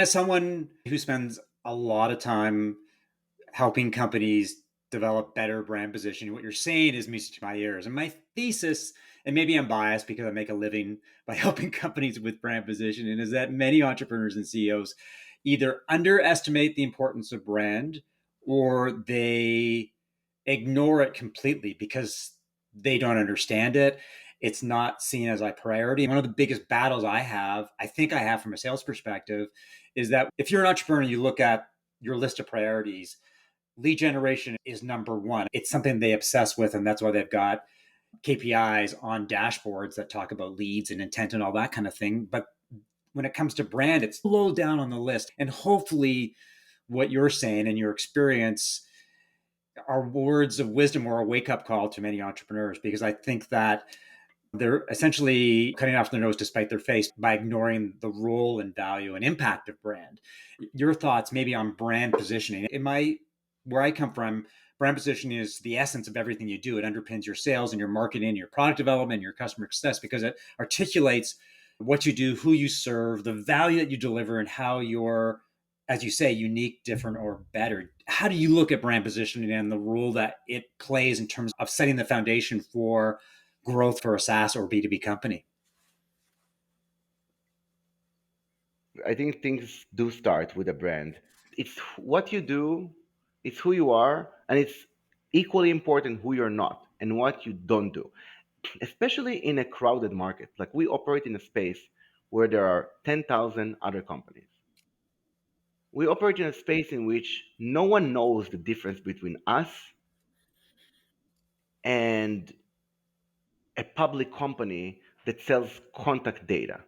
As someone who spends a lot of time helping companies develop better brand positioning, what you're saying is music to my ears. And my thesis, and maybe I'm biased because I make a living by helping companies with brand positioning, is that many entrepreneurs and CEOs either underestimate the importance of brand or they ignore it completely because they don't understand it. It's not seen as a priority. One of the biggest battles I think I have from a sales perspective, is that if you're an entrepreneur and you look at your list of priorities, lead generation is number one. It's something they obsess with, and that's why they've got KPIs on dashboards that talk about leads and intent and all that kind of thing. But when it comes to brand, it's low down on the list. And hopefully, what you're saying and your experience are words of wisdom or a wake up call to many entrepreneurs, because I think that they're essentially cutting off their nose to spite their face by ignoring the role and value and impact of brand. Your thoughts maybe on brand positioning? Where I come from, brand positioning is the essence of everything you do. It underpins your sales and your marketing, your product development, your customer success, because it articulates what you do, who you serve, the value that you deliver, and how you're, as you say, unique, different, or better. How do you look at brand positioning and the role that it plays in terms of setting the foundation for growth for a SaaS or B2B company? I think things do start with a brand. It's what you do, it's who you are, and it's equally important who you're not and what you don't do, especially in a crowded market. Like we operate in a space where there are 10,000 other companies. We operate in a space in which no one knows the difference between us and a public company that sells contact data.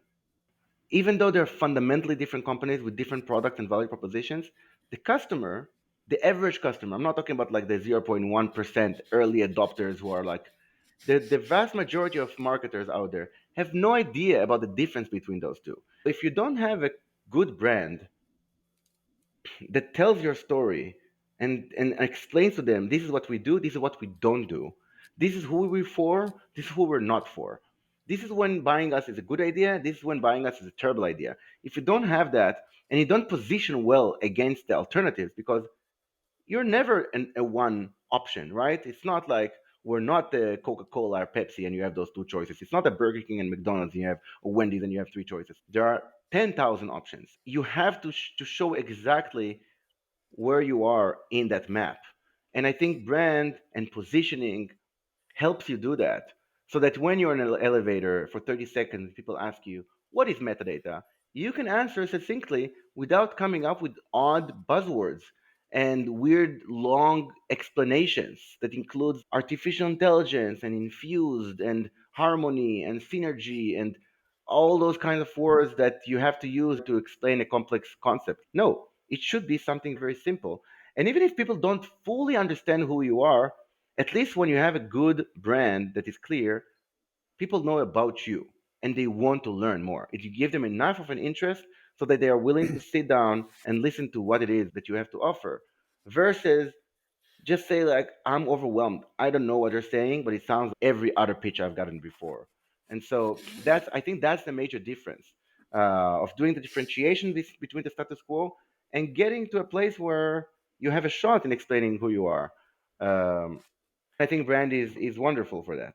Even though they're fundamentally different companies with different products and value propositions, the customer, the average customer, I'm not talking about like the 0.1% early adopters who are like the vast majority of marketers out there have no idea about the difference between those two. If you don't have a good brand that tells your story and explains to them this is what we do, this is what we don't do, this is who we're for, this is who we're not for. This is when buying us is a good idea, this is when buying us is a terrible idea. If you don't have that and you don't position well against the alternatives, because you're never a one option, right? It's not like we're not the Coca-Cola or Pepsi and you have those two choices. It's not a Burger King and McDonald's and you have a Wendy's and you have three choices. There are 10,000 options. You have to show exactly where you are in that map. And I think brand and positioning helps you do that. So that when you're in an elevator for 30 seconds, people ask you, what is metadata? You can answer succinctly without coming up with odd buzzwords and weird long explanations that includes artificial intelligence and infused and harmony and synergy and all those kinds of words that you have to use to explain a complex concept. No, it should be something very simple. And even if people don't fully understand who you are, at least when you have a good brand that is clear, people know about you and they want to learn more. If you give them enough of an interest so that they are willing to sit down and listen to what it is that you have to offer, versus just say like, I'm overwhelmed, I don't know what you're saying, but it sounds every other pitch I've gotten before. And so that's, I think that's the major difference of doing the differentiation between the status quo and getting to a place where you have a shot in explaining who you are. um, I think brand is wonderful for that.